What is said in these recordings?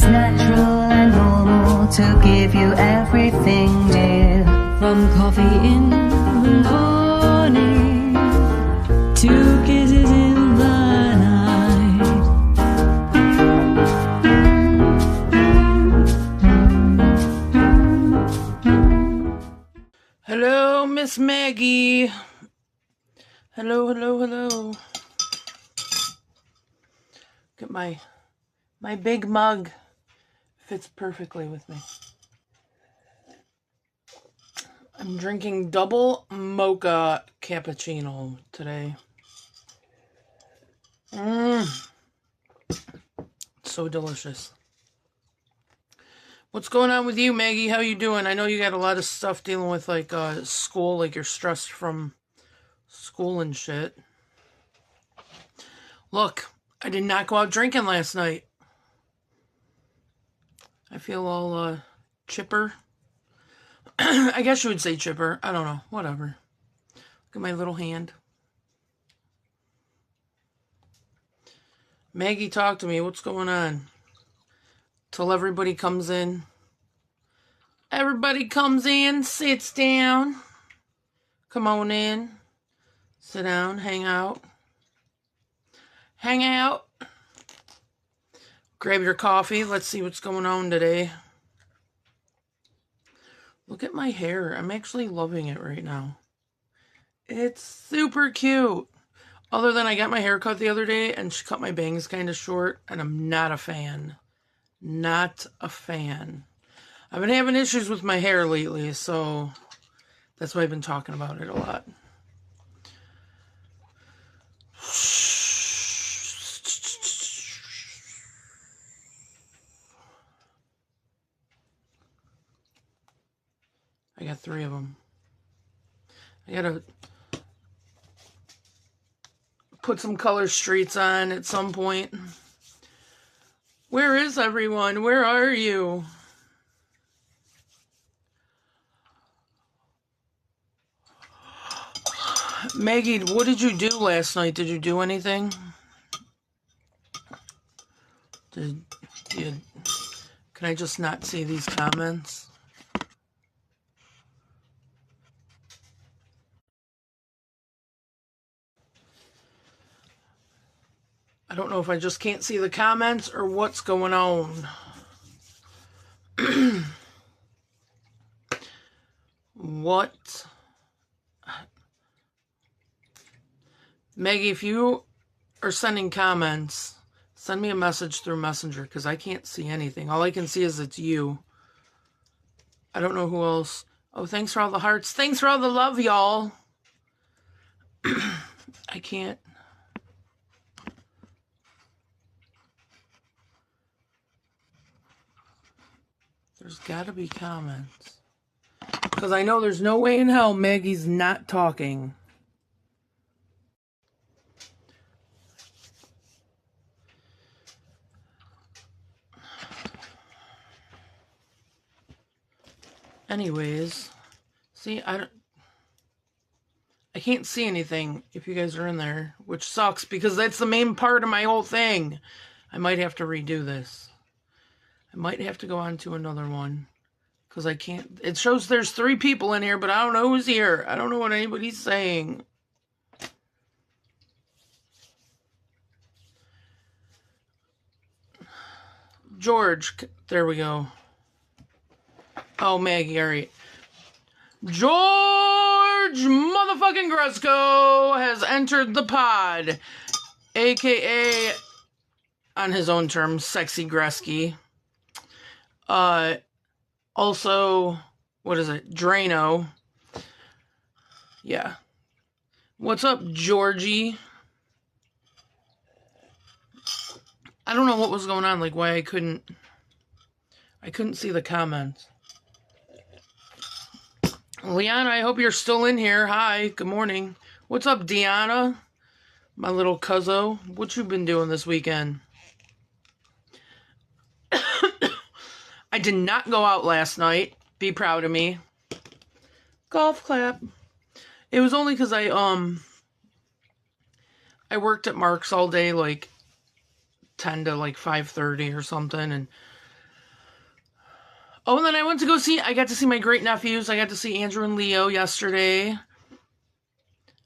natural and normal to give you everything, dear. From coffee in the morning to kisses in the night. Hello, Miss Maggie. Hello, hello, hello. Get my big mug. Fits perfectly with me. I'm drinking double mocha cappuccino today. So delicious. What's going on with you, Maggie? How you doing? I know you got a lot of stuff dealing with like school, like you're stressed from school and shit. Look, I did not go out drinking last night. I feel all chipper. I guess you would say chipper. I don't know. Whatever. Look at my little hand. Maggie, talk to me. What's going on? Till everybody comes in. Everybody comes in, sits down. Come on in. Sit down, hang out. Hang out. Grab your coffee. Let's see what's going on today. Look at my hair. I'm actually loving it right now. It's super cute. Other than I got my hair cut the other day and she cut my bangs kind of short and I'm not a fan. Not a fan. I've been having issues with my hair lately, so that's why I've been talking about it a lot. I got 3 of them. I gotta put some color streets on at some point. Where is everyone? Where are you? Maggie, what did you do last night? Did you do anything? Can I just not see these comments? I don't know if I just can't see the comments or what's going on. What? Maggie, if you are sending comments, send me a message through Messenger because I can't see anything. All I can see is it's you. I don't know who else. Oh, thanks for all the hearts. Thanks for all the love, y'all. I can't. There's got to be comments. Because I know there's no way in hell Maggie's not talking. Anyways, see, I can't see anything if you guys are in there, which sucks because that's the main part of my whole thing. I might have to redo this. I might have to go on to another one because I can't. It shows there's 3 people in here, but I don't know who's here. I don't know what anybody's saying. George, there we go. Oh, Maggie, all right. George motherfucking Gresco has entered the pod, aka, on his own terms, Sexy Gresky. Also, what is it? Drano. Yeah. What's up, Georgie? I don't know what was going on, like why I couldn't see the comments. Liana, I hope you're still in here. Hi, good morning. What's up, Deanna? My little cuzzo. What you been doing this weekend? I did not go out last night. Be proud of me. Golf clap. It was only because I worked at Mark's all day, like 10 to like 5:30 or something, and Oh, and then I got to see my great nephews. I got to see Andrew and Leo yesterday.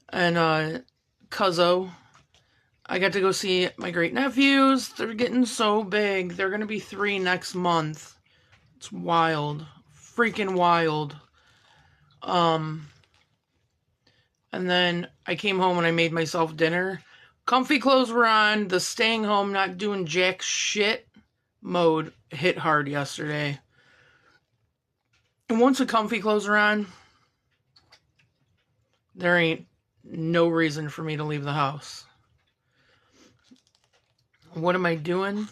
And, Cuzzo. I got to go see my great nephews. They're getting so big. They're going to be 3 next month. It's wild. Freaking wild. And then I came home and I made myself dinner. Comfy clothes were on. The staying home, not doing jack shit mode hit hard yesterday. And once the comfy clothes are on, there ain't no reason for me to leave the house. What am I doing?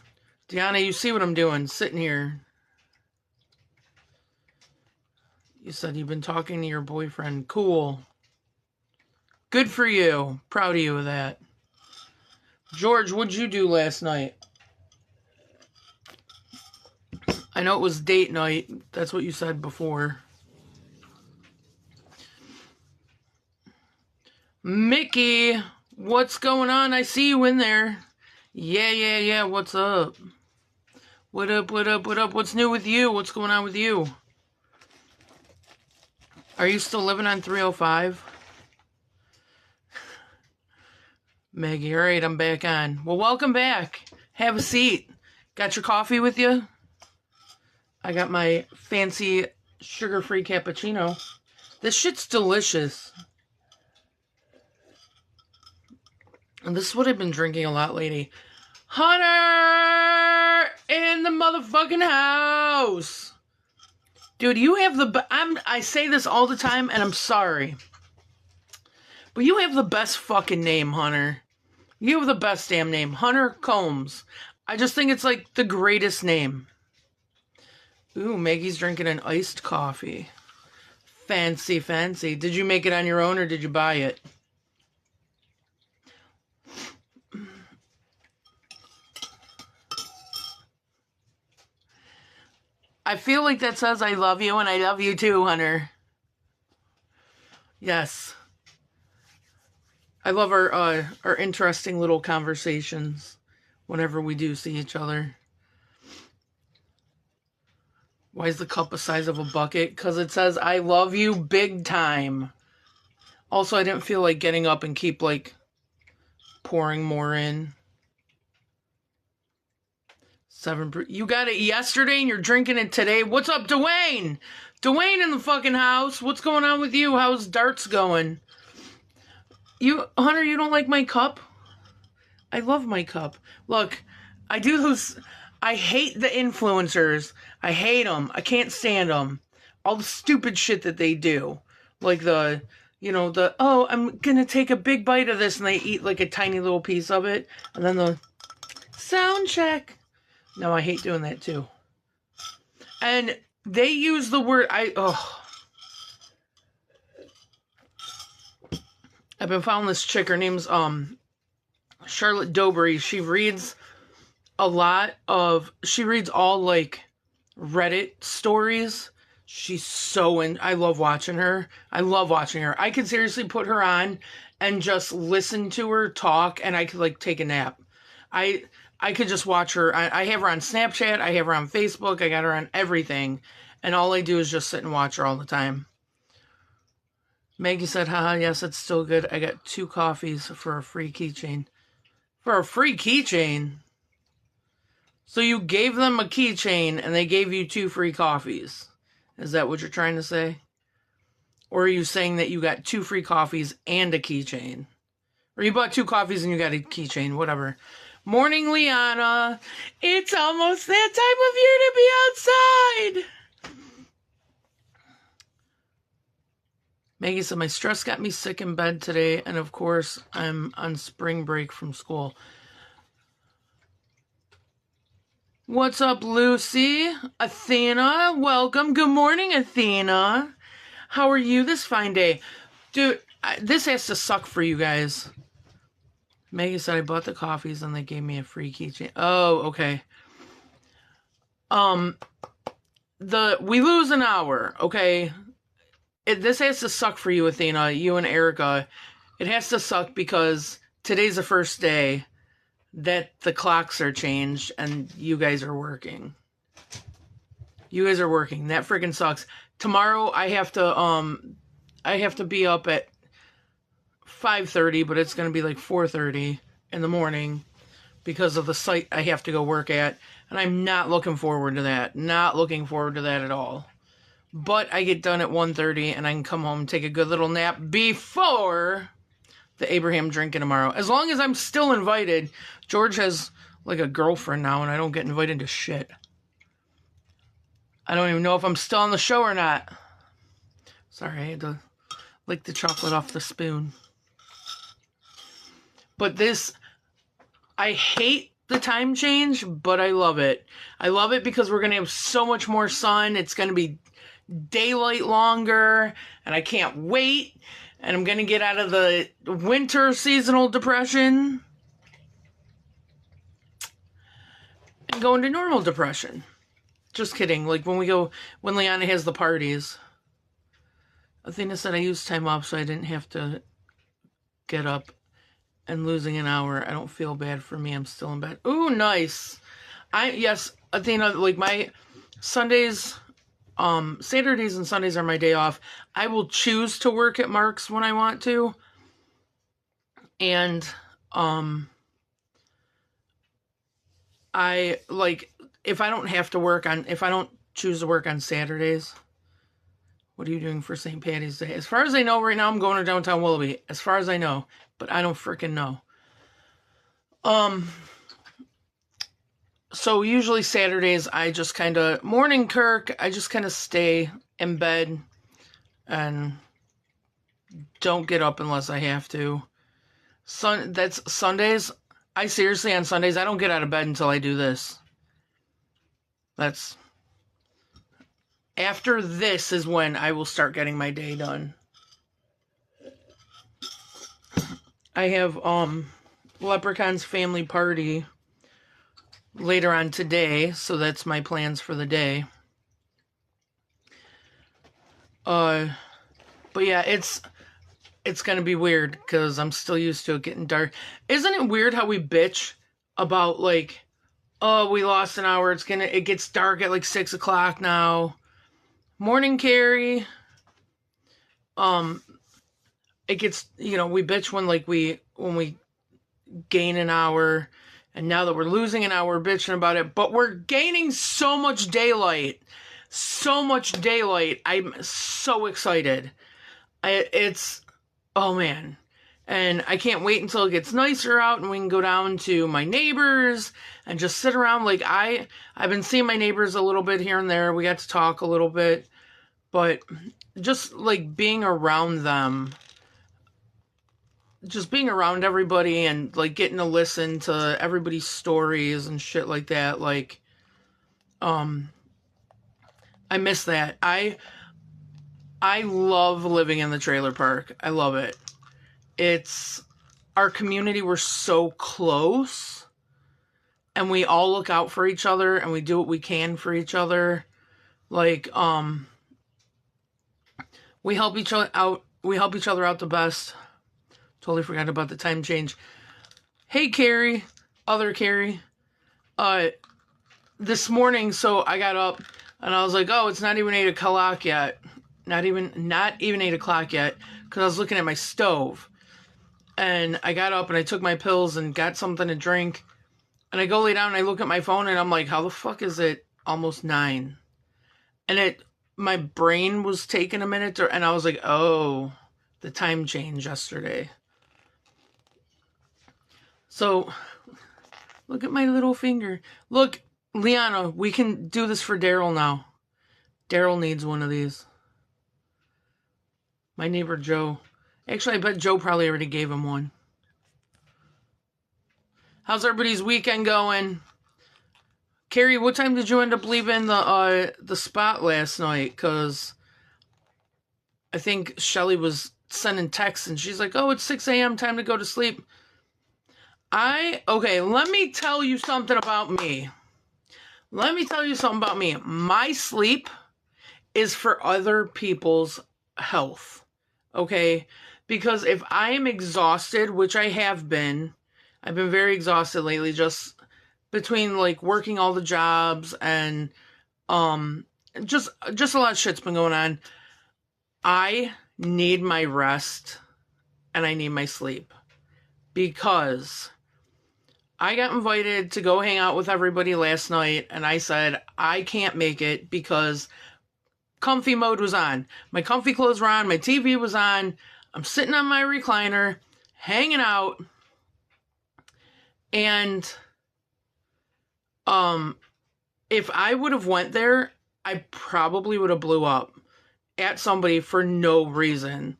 Deanna, you see what I'm doing, sitting here. You said you've been talking to your boyfriend. Cool. Good for you. Proud of you of that. George, what'd you do last night? I know it was date night. That's what you said before. Mickey, what's going on? I see you in there. Yeah. What's up? What up? What's new with you? What's going on with you? Are you still living on 305? Maggie, all right, I'm back on. Well, welcome back. Have a seat. Got your coffee with you? I got my fancy sugar-free cappuccino. This shit's delicious. And this is what I've been drinking a lot lately. Hunter in the motherfucking house. Dude, you have the... I say this all the time, and I'm sorry. But you have the best fucking name, Hunter. You have the best damn name. Hunter Combs. I just think it's like the greatest name. Ooh, Maggie's drinking an iced coffee. Fancy. Did you make it on your own or did you buy it? I feel like that says I love you and I love you too, Hunter. Yes. I love our interesting little conversations whenever we do see each other. Why is the cup the size of a bucket? Because it says, I love you big time. Also, I didn't feel like getting up and keep, like, pouring more in. You got it yesterday and you're drinking it today. What's up, Dwayne? Dwayne in the fucking house. What's going on with you? How's darts going? Hunter, you don't like my cup? I love my cup. Look, I hate the influencers. I hate them. I can't stand them. All the stupid shit that they do. Like oh, I'm gonna take a big bite of this, and they eat like a tiny little piece of it. And then the sound check. No, I hate doing that too. And they use the word, I've been following this chick. Her name's Charlotte Dobry. She reads all like Reddit stories. She's so I love watching her. I could seriously put her on and just listen to her talk, and I could like take a nap. I could just watch her. I have her on Snapchat. I have her on Facebook. I got her on everything. And all I do is just sit and watch her all the time. Maggie said, haha, yes, it's still good. I got 2 coffees for a free keychain. For a free keychain? So you gave them a keychain and they gave you 2 free coffees. Is that what you're trying to say? Or are you saying that you got 2 free coffees and a keychain? Or you bought 2 coffees and you got a keychain, whatever. Morning, Liana. It's almost that time of year to be outside. Maggie said, my stress got me sick in bed today, and of course, I'm on spring break from school. What's up, Lucy? Athena, welcome. Good morning, Athena. How are you this fine day? Dude, this has to suck for you guys. Maggie said, I bought the coffees and they gave me a free keychain. Oh, okay. We lose an hour, okay? This has to suck for you, Athena, you and Erica. It has to suck because today's the first day that the clocks are changed and you guys are working. You guys are working. That freaking sucks. Tomorrow I have to be up at 5:30, but it's going to be like 4:30 in the morning because of the site I have to go work at, and I'm not looking forward to that. Not looking forward to that at all. But I get done at 1:30 and I can come home and take a good little nap before the Abraham drinking tomorrow. As long as I'm still invited. George has like a girlfriend now and I don't get invited to shit. I don't even know if I'm still on the show or not. Sorry, I had to lick the chocolate off the spoon. But this, I hate the time change, but I love it. I love it because we're going to have so much more sun. It's going to be daylight longer, and I can't wait. And I'm going to get out of the winter seasonal depression and go into normal depression. Just kidding. Like when Liana has the parties. Athena said I used time off so I didn't have to get up and losing an hour. I don't feel bad for me. I'm still in bed. Ooh, nice. Yes, Athena, like my Sundays, Saturdays and Sundays are my day off. I will choose to work at Mark's when I want to. And, I, like, if I don't choose to work on Saturdays, what are you doing for St. Patty's Day? As far as I know right now, I'm going to downtown Willoughby. As far as I know. But I don't freaking know. So usually Saturdays, I just kind of, morning Kirk, I just kind of stay in bed and don't get up unless I have to. That's Sundays. I seriously, on Sundays, I don't get out of bed until I do this. After this is when I will start getting my day done. I have, Leprechaun's family party later on today, so that's my plans for the day. But yeah, it's gonna be weird, because I'm still used to it getting dark. Isn't it weird how we bitch about, like, oh, we lost an hour, it gets dark at, like, 6 o'clock now. Morning, Carrie. It gets, we bitch when we gain an hour, and now that we're losing an hour, we're bitching about it, but we're gaining so much daylight. So much daylight. I'm so excited. Oh man. And I can't wait until it gets nicer out and we can go down to my neighbors and just sit around. Like, I've been seeing my neighbors a little bit here and there. We got to talk a little bit, but just like being around them, just being around everybody and like getting to listen to everybody's stories and shit like that. Like, I miss that. I love living in the trailer park. I love it. It's our community. We're so close and we all look out for each other and we do what we can for each other. Like, we help each other out. We help each other out the best. Totally forgot about the time change. Hey, Carrie. Other Carrie. This morning, so I got up and I was like, oh, it's not even 8 o'clock yet. Not even 8 o'clock yet. Because I was looking at my stove. And I got up and I took my pills and got something to drink. And I go lay down and I look at my phone and I'm like, how the fuck is it almost 9? And my brain was taking a minute and I was like, oh, the time change yesterday. So, look at my little finger. Look, Liana, we can do this for Daryl now. Daryl needs one of these. My neighbor Joe. Actually, I bet Joe probably already gave him one. How's everybody's weekend going? Carrie, what time did you end up leaving the spot last night? Because I think Shelly was sending texts and she's like, oh, it's 6 a.m., time to go to sleep. Okay, let me tell you something about me. My sleep is for other people's health. Okay? Because if I am exhausted, which I have been, I've been very exhausted lately, just between like working all the jobs and just a lot of shit's been going on. I need my rest and I need my sleep because I got invited to go hang out with everybody last night, and I said I can't make it because comfy mode was on. My comfy clothes were on, my TV was on, I'm sitting on my recliner, hanging out, and if I would have went there, I probably would have blew up at somebody for no reason.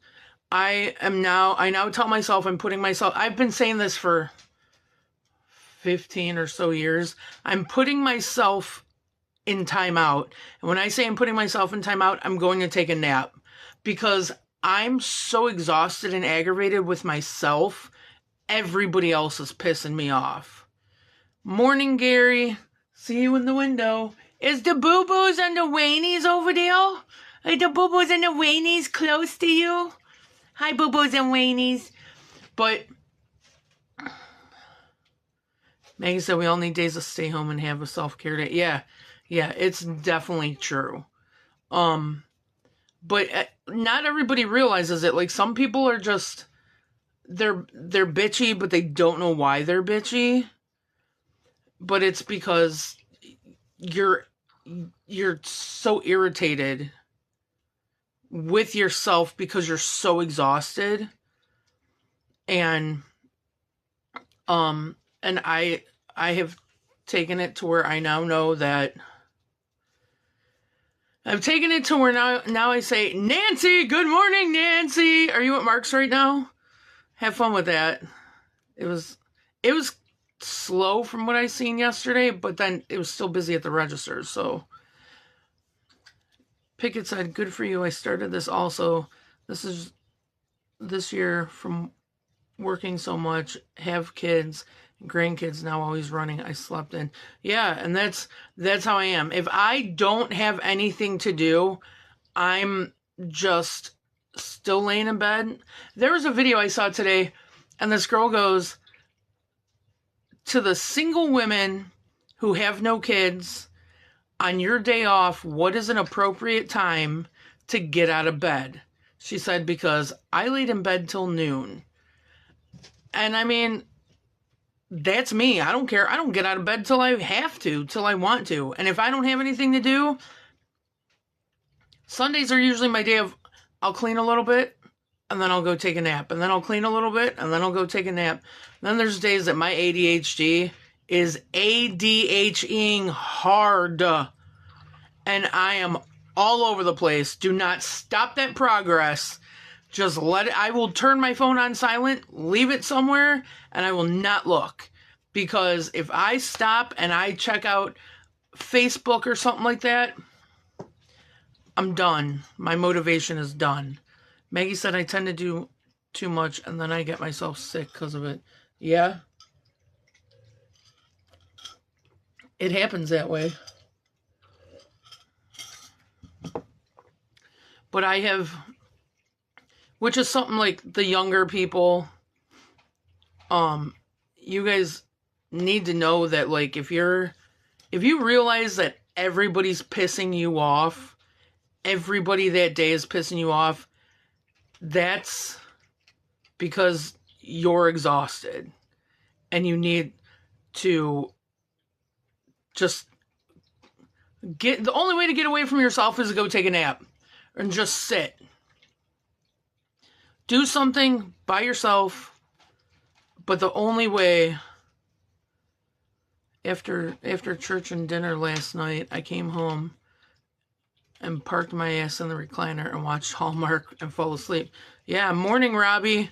I now tell myself I've been saying this for 15 or so years. I'm putting myself in timeout. And when I say I'm putting myself in timeout, I'm going to take a nap because I'm so exhausted and aggravated with myself. Everybody else is pissing me off. Morning, Gary. See you in the window. Is the boo-boos and the weinies over there? Are the boo-boos and the weinies close to you? Hi, boo-boos and weinies. But Maggie said we all need days to stay home and have a self-care day. Yeah, it's definitely true. But not everybody realizes it. Like, some people are just, they're bitchy, but they don't know why they're bitchy. But it's because you're so irritated with yourself because you're so exhausted. And I have taken it to where I now know that I've taken it to where now I say, Nancy, good morning, Nancy. Are you at Mark's right now? Have fun with that. It was slow from what I seen yesterday, but then it was still busy at the register. So Pickett said, good for you. I started this also. This year from working so much, have kids, grandkids now always running. I slept in. Yeah, and that's how I am. If I don't have anything to do, I'm just still laying in bed. There was a video I saw today, and this girl goes, to the single women who have no kids, on your day off, what is an appropriate time to get out of bed? She said, because I laid in bed till noon. And I mean, that's me. I don't care. I don't get out of bed till I have to, till I want to. And if I don't have anything to do, Sundays are usually my day of, I'll clean a little bit, and then I'll go take a nap. And then I'll clean a little bit, and then I'll go take a nap. And then there's days that my ADHD is ADHDing hard. And I am all over the place. Do not stop that progress. Just let it. I will turn my phone on silent, leave it somewhere, and I will not look. Because if I stop and I check out Facebook or something like that, I'm done. My motivation is done. Maggie said I tend to do too much and then I get myself sick because of it. Yeah. It happens that way. But I have, which is something like the younger people, you guys need to know that, like, if you realize that everybody's pissing you off, everybody that day is pissing you off, that's because you're exhausted and you need to just the only way to get away from yourself is to go take a nap and just sit. Do something by yourself, but the only way, after church and dinner last night, I came home and parked my ass in the recliner and watched Hallmark and fall asleep. Yeah, morning, Robbie.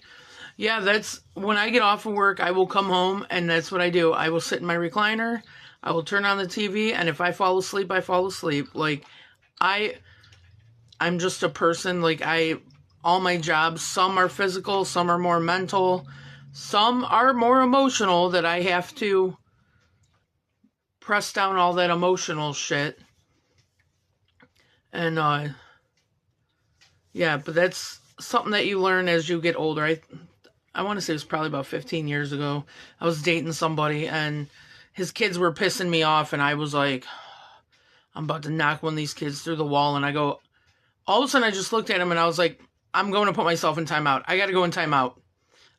Yeah, that's when I get off of work, I will come home and that's what I do. I will sit in my recliner, I will turn on the TV, and if I fall asleep, I fall asleep. Like, I'm just a person, like, all my jobs, some are physical, some are more mental, some are more emotional, that I have to press down all that emotional shit. And, yeah, but that's something that you learn as you get older. I want to say it was probably about 15 years ago. I was dating somebody, and his kids were pissing me off, and I was like, I'm about to knock one of these kids through the wall. And I go, all of a sudden I just looked at him and I was like, I'm going to put myself in timeout. I got to go in timeout.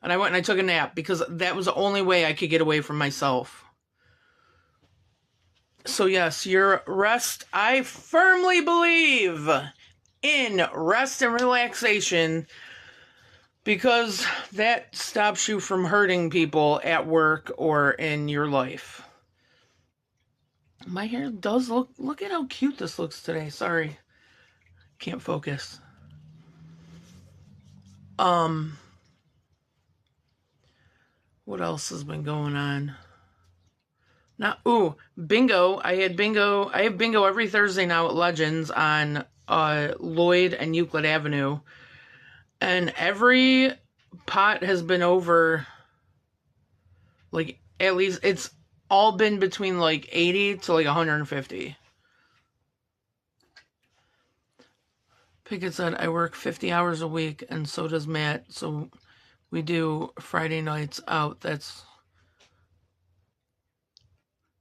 And I went and I took a nap because that was the only way I could get away from myself. So yes, your rest, I firmly believe in rest and relaxation because that stops you from hurting people at work or in your life. My hair does look at how cute this looks today. Sorry. Can't focus. What else has been going on? Bingo. I have bingo every Thursday now at Legends on Lloyd and Euclid Avenue. And every pot has been over, like, at least, it's all been between, like, 80 to, like, 150. Pickett said, I work 50 hours a week, and so does Matt, so we do Friday nights out. That's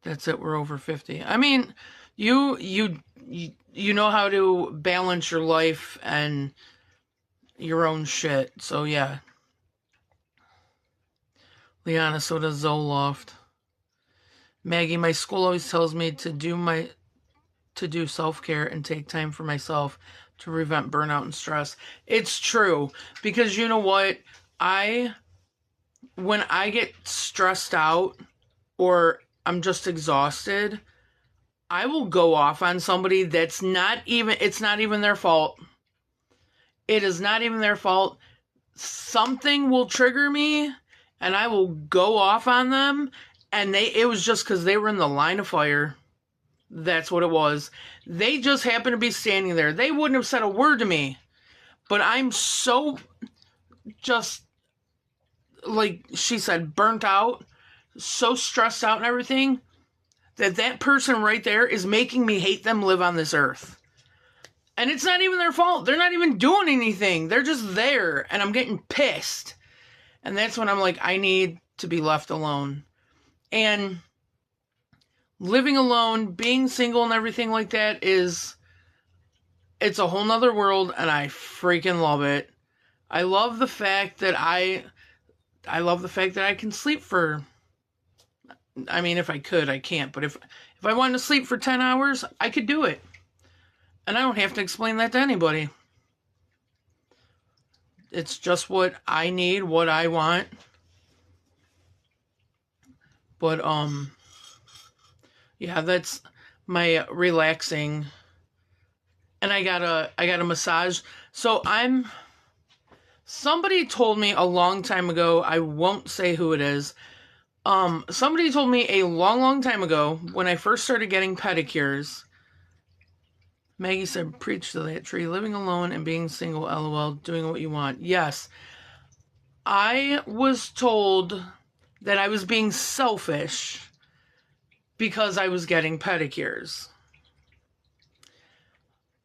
it, we're over 50. I mean, you know how to balance your life and your own shit, so yeah. Liana, so does Zoloft. Maggie, my school always tells me to do self-care and take time for myself to prevent burnout and stress. It's true, because you know what? When I get stressed out or I'm just exhausted, I will go off on somebody it's not even their fault. It is not even their fault. Something will trigger me and I will go off on them, and it was just because they were in the line of fire. That's what it was. They just happened to be standing there. They wouldn't have said a word to me. But I'm so just, like she said, burnt out, so stressed out and everything, that person right there is making me hate them live on this earth. And it's not even their fault. They're not even doing anything. They're just there. And I'm getting pissed. And that's when I'm like, I need to be left alone. And living alone, being single and everything like that it's a whole nother world, and I freaking love it. I love the fact that I can sleep for, I mean, if I could, I can't, but if I wanted to sleep for 10 hours, I could do it. And I don't have to explain that to anybody. It's just what I need, what I want. But, yeah, that's my relaxing. And I got a massage. So somebody told me a long time ago, I won't say who it is. Somebody told me a long, long time ago, when I first started getting pedicures, Maggie said, preach to that tree, living alone and being single, LOL, doing what you want. Yes. I was told that I was being selfish because I was getting pedicures.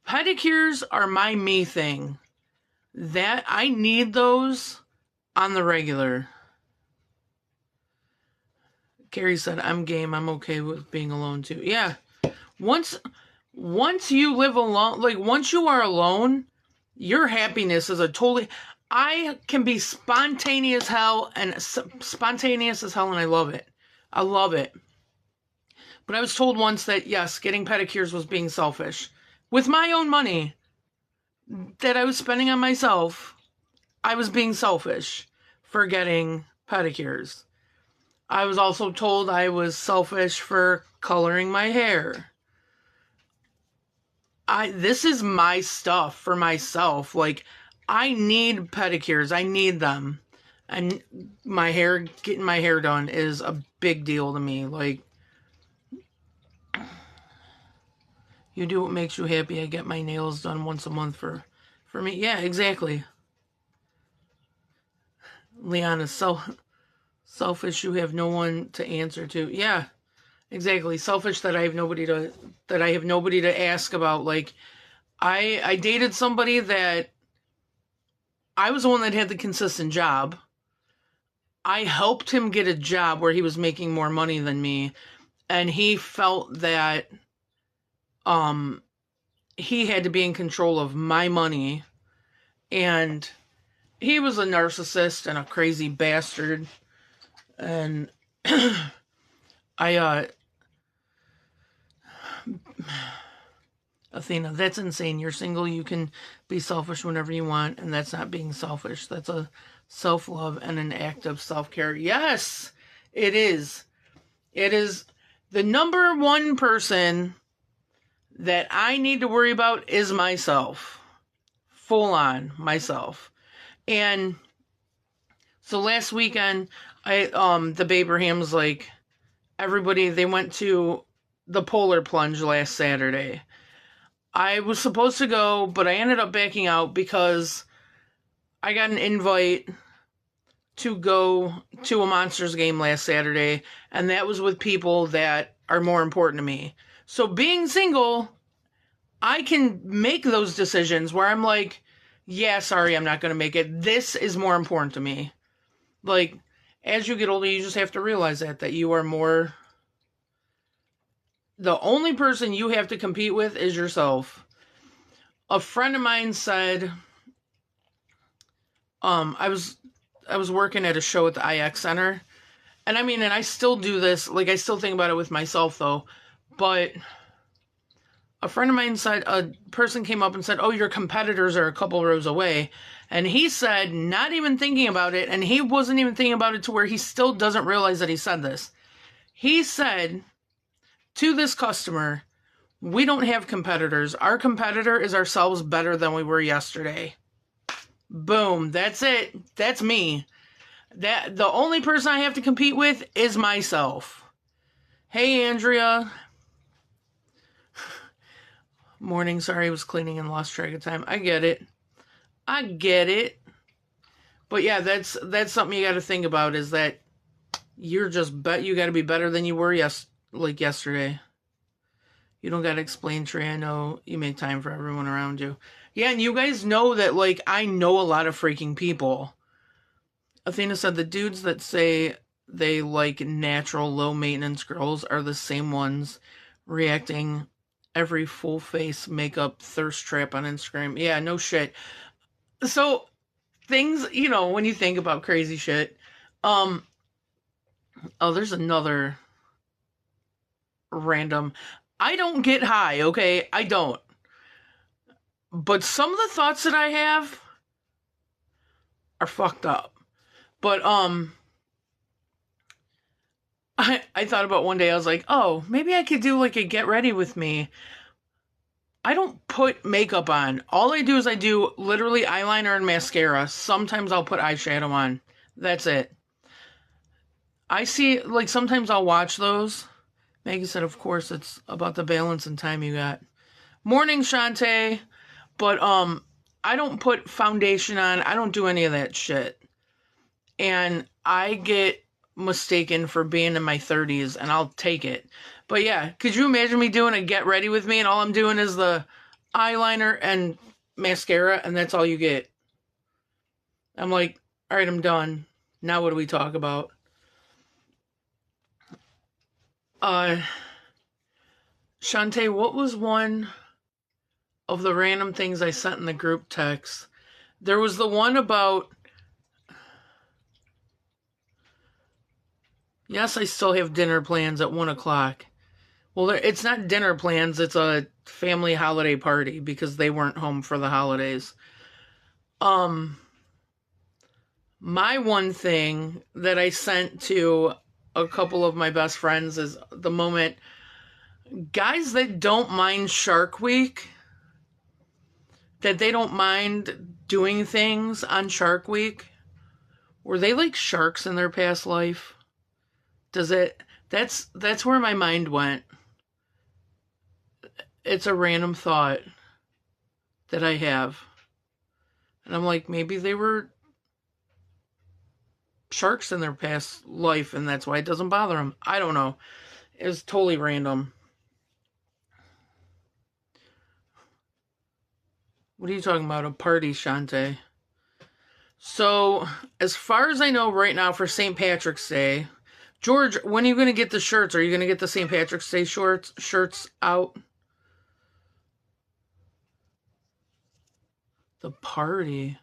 Pedicures are my me thing. That I need those on the regular. Carrie said, I'm game. I'm okay with being alone too. Yeah. Once you live alone, like once you are alone, your happiness is I can be spontaneous as hell, and I love it. I love it. But I was told once that, yes, getting pedicures was being selfish. With my own money that I was spending on myself, I was being selfish for getting pedicures. I was also told I was selfish for coloring my hair. This is my stuff for myself. Like, I need pedicures. I need them. And getting my hair done is a big deal to me. Like, you do what makes you happy. I get my nails done once a month for me. Yeah, exactly. Leon is so selfish. You have no one to answer to. Yeah, exactly. Selfish that I have nobody to ask about. Like, I dated somebody that I was the one that had the consistent job. I helped him get a job where he was making more money than me, and he felt that he had to be in control of my money, and he was a narcissist and a crazy bastard. And Athena, that's insane. You're single, you can be selfish whenever you want, and that's not being selfish. That's a self-love and an act of self-care. Yes, it is. It is the number one person that I need to worry about is myself. Full on myself. And so last weekend, the Babrahams, like, everybody, they went to the polar plunge last Saturday. I was supposed to go, but I ended up backing out because I got an invite to go to a Monsters game last Saturday, and that was with people that are more important to me. So being single, I can make those decisions where I'm like, yeah, sorry, I'm not going to make it. This is more important to me. Like, as you get older, you just have to realize that you are more... The only person you have to compete with is yourself. A friend of mine said, I was working at a show at the IX Center, and I mean, and I still do this, like, I still think about it with myself, though, but a friend of mine said, a person came up and said, oh, your competitors are a couple rows away, and he said, not even thinking about it, and he wasn't even thinking about it to where he still doesn't realize that he said this. He said to this customer, we don't have competitors. Our competitor is ourselves better than we were yesterday. Boom. That's it. That's me. That the only person I have to compete with is myself. Hey, Andrea. Morning. Sorry, I was cleaning and lost track of time. I get it. But yeah, that's something you got to think about, is that you're just you got to be better than you were yesterday. You don't got to explain, Trey. I know you make time for everyone around you. Yeah, and you guys know that, like, I know a lot of freaking people. Athena said the dudes that say they like natural, low-maintenance girls are the same ones reacting every full-face makeup thirst trap on Instagram. Yeah, no shit. So, things, you know, when you think about crazy shit. Oh, there's another random... I don't get high, okay? I don't. But some of the thoughts that I have are fucked up. But, I thought about one day, I was like, oh, maybe I could do, like, a get ready with me. I don't put makeup on. All I do is I do literally eyeliner and mascara. Sometimes I'll put eyeshadow on. That's it. I see, like, sometimes I'll watch those. Maggie said, of course, it's about the balance and time you got. Morning, Shantae. But, I don't put foundation on. I don't do any of that shit. And I get mistaken for being in my 30s, and I'll take it. But yeah, could you imagine me doing a get ready with me, and all I'm doing is the eyeliner and mascara, and that's all you get? I'm like, all right, I'm done. Now what do we talk about? Shantae, what was one of the random things I sent in the group text? There was the one about, yes, I still have dinner plans at 1 o'clock. Well, it's not dinner plans, it's a family holiday party because they weren't home for the holidays. My one thing that I sent to a couple of my best friends is the moment, guys that don't mind Shark Week, that they don't mind doing things on Shark Week, were they like sharks in their past life? That's where my mind went. It's a random thought that I have. And I'm like, maybe they were sharks in their past life, and that's why it doesn't bother them. I don't know. It was totally random. What are you talking about? A party, Shantae? So, as far as I know right now for St. Patrick's Day, George, when are you going to get the shirts? Are you going to get the St. Patrick's Day shirts out? The party.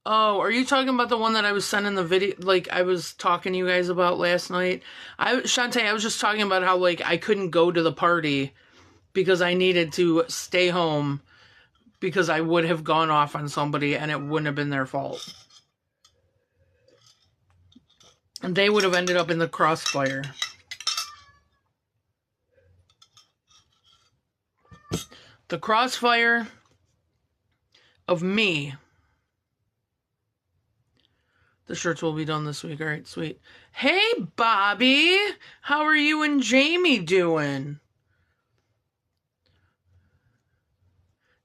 Oh, are you talking about the one that I was sending the video, like I was talking to you guys about last night? Shantae, I was just talking about how like I couldn't go to the party because I needed to stay home because I would have gone off on somebody and it wouldn't have been their fault. And they would have ended up in the crossfire. The crossfire of me. The shirts will be done this week. All right, sweet. Hey, Bobby. How are you and Jamie doing?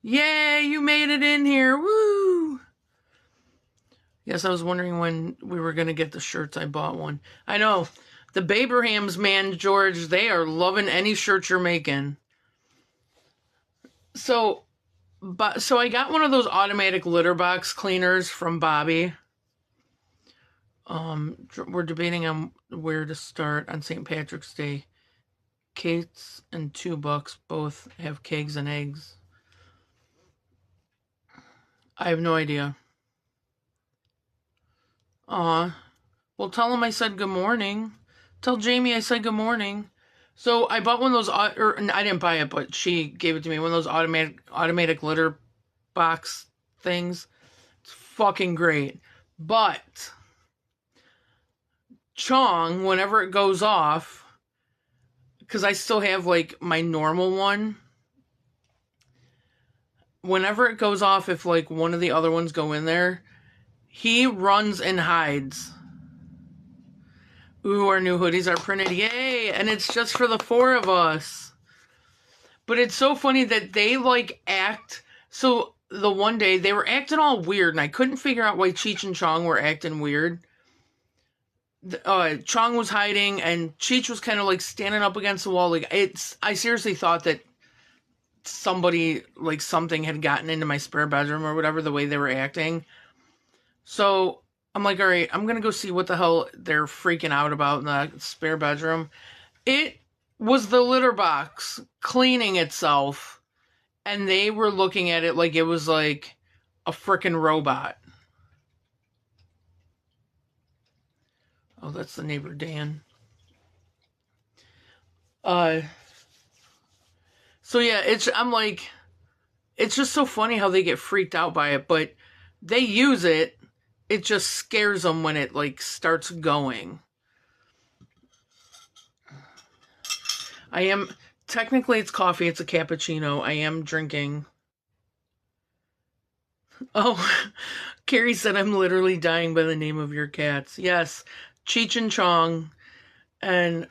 Yay, you made it in here. Woo! Yes, I was wondering when we were going to get the shirts. I bought one. I know. The Babrahams, man, George, they are loving any shirt you're making. So I got one of those automatic litter box cleaners from Bobby. We're debating on where to start on St. Patrick's Day. Kate's and $2 both have kegs and eggs. I have no idea. Aw. Well, tell him I said good morning. Tell Jamie I said good morning. So I bought one of those, or I didn't buy it, but she gave it to me. One of those automatic litter box things. It's fucking great. But Chong, whenever it goes off, because I still have like my normal one, whenever it goes off, if like one of the other ones go in there, he runs and hides. Ooh, our new hoodies are printed. Yay! And it's just for the 4 of us. But it's so funny that they like act. So the one day they were acting all weird and I couldn't figure out why Cheech and Chong were acting weird. Chong was hiding and Cheech was kind of like standing up against the wall. Like I seriously thought that something had gotten into my spare bedroom or whatever, the way they were acting. So I'm like, all right, I'm going to go see what the hell they're freaking out about in the spare bedroom. It was the litter box cleaning itself, and they were looking at it like it was like a frickin' robot. Oh, that's the neighbor, Dan. So yeah, I'm like, it's just so funny how they get freaked out by it, but they use it. It just scares them when it like starts going. Technically it's coffee, it's a cappuccino. I am drinking. Oh, Carrie said I'm literally dying by the name of your cats. Yes, Cheech and Chong. And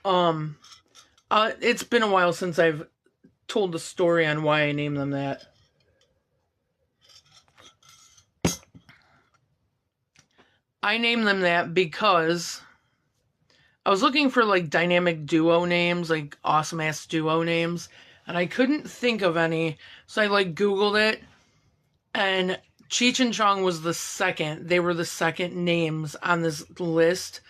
it's been a while since I've told the story on why I named them that. I named them that because I was looking for like dynamic duo names, like awesome ass duo names, and I couldn't think of any. So I like Googled it, and Cheech and Chong was the second. They were the second names on this list.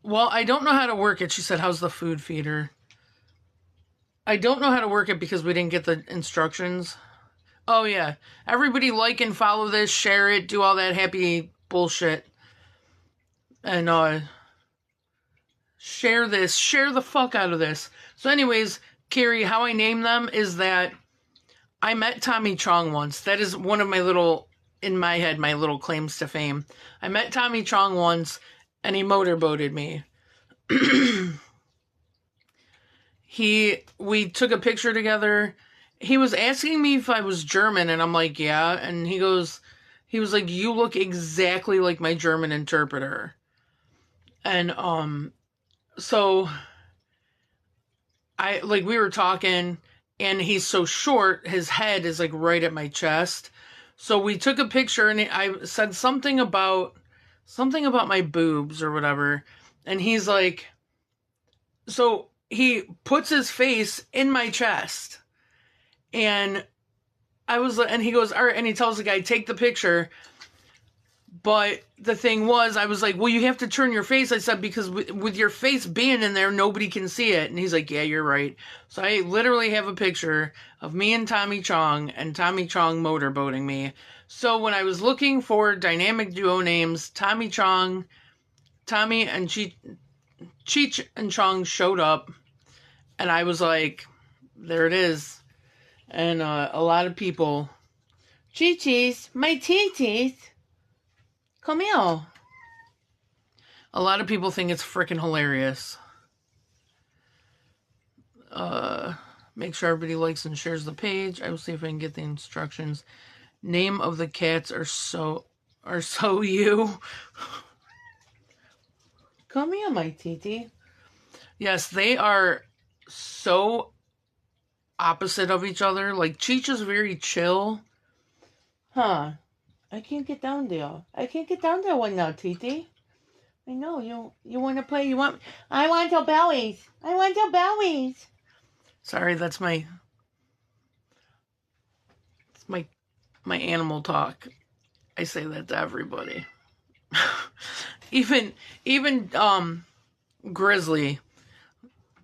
Well, I don't know how to work it. She said, how's the food feeder? I don't know how to work it because we didn't get the instructions. Oh, yeah. Everybody like and follow this, share it, do all that happy bullshit. And, share this. Share the fuck out of this. So anyways, Carrie, how I name them is that I met Tommy Chong once. That is one of my little, in my head, my little claims to fame. I met Tommy Chong once, and he motorboated me. We took a picture together. He was asking me if I was German, and I'm like, yeah. And he was like, you look exactly like my German interpreter. And, so we were talking, and he's so short, his head is like right at my chest. So we took a picture, and I said something about my boobs or whatever. And he's like, so he puts his face in my chest. And I was, and he goes, all right, and he tells the guy, take the picture. But the thing was, I was like, well, you have to turn your face. I said, because with your face being in there, nobody can see it. And he's like, yeah, you're right. So I literally have a picture of me and Tommy Chong motorboating me. So when I was looking for dynamic duo names, Tommy and Cheech and Chong showed up. And I was like, there it is. And a lot of people, Chi-Chi's, my titties. Come here. A lot of people think it's freaking hilarious. Make sure everybody likes and shares the page. I will see if I can get the instructions. Name of the cats are so you. Come here, my titi. Yes, they are so opposite of each other. Like, Cheech is very chill. Huh. I can't get down there. I can't get down there one now, Titi. I know, you want to play, I want your bellies. I want your bellies. Sorry, that's my animal talk. I say that to everybody. even Grizzly,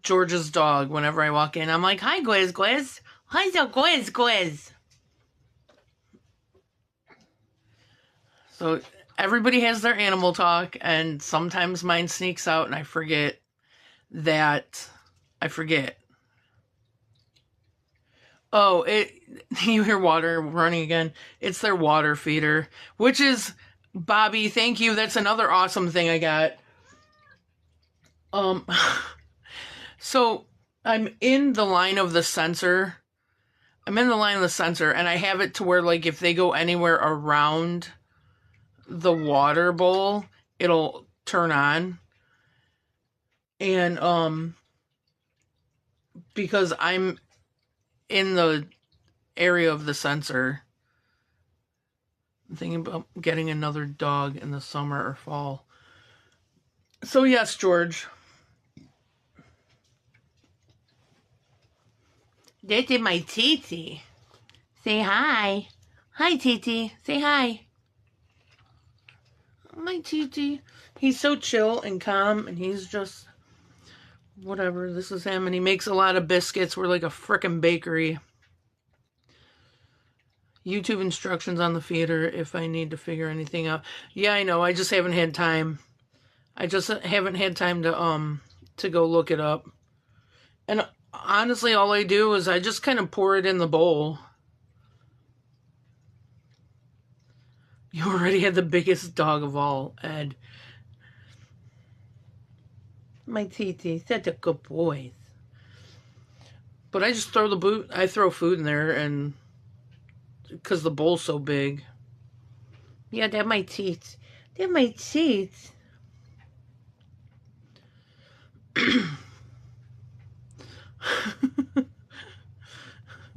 George's dog, whenever I walk in, I'm like, hi, Gwiz. Hi, so Gwiz. So everybody has their animal talk, and sometimes mine sneaks out, and I forget. Oh, you hear water running again. It's their water feeder, which is, Bobby, thank you. That's another awesome thing I got. So I'm in the line of the sensor. And I have it to where, like, if they go anywhere around the water bowl, it'll turn on. And because I'm in the area of the sensor, I'm thinking about getting another dog in the summer or fall. So yes, George. This is my Titi. Say hi. Hi, Titi. Say hi. My Titi. He's so chill and calm, and he's just whatever. This is him, and he makes a lot of biscuits. We're like a frickin' bakery. YouTube instructions on the feeder if I need to figure anything out. Yeah, I know. I just haven't had time. To go look it up. And honestly, all I do is I just kind of pour it in the bowl. You already had the biggest dog of all, Ed. My Titi, such a good boy. But I just throw food in there, and because the bowl's so big. Yeah, they're my teeth. They're my teeth.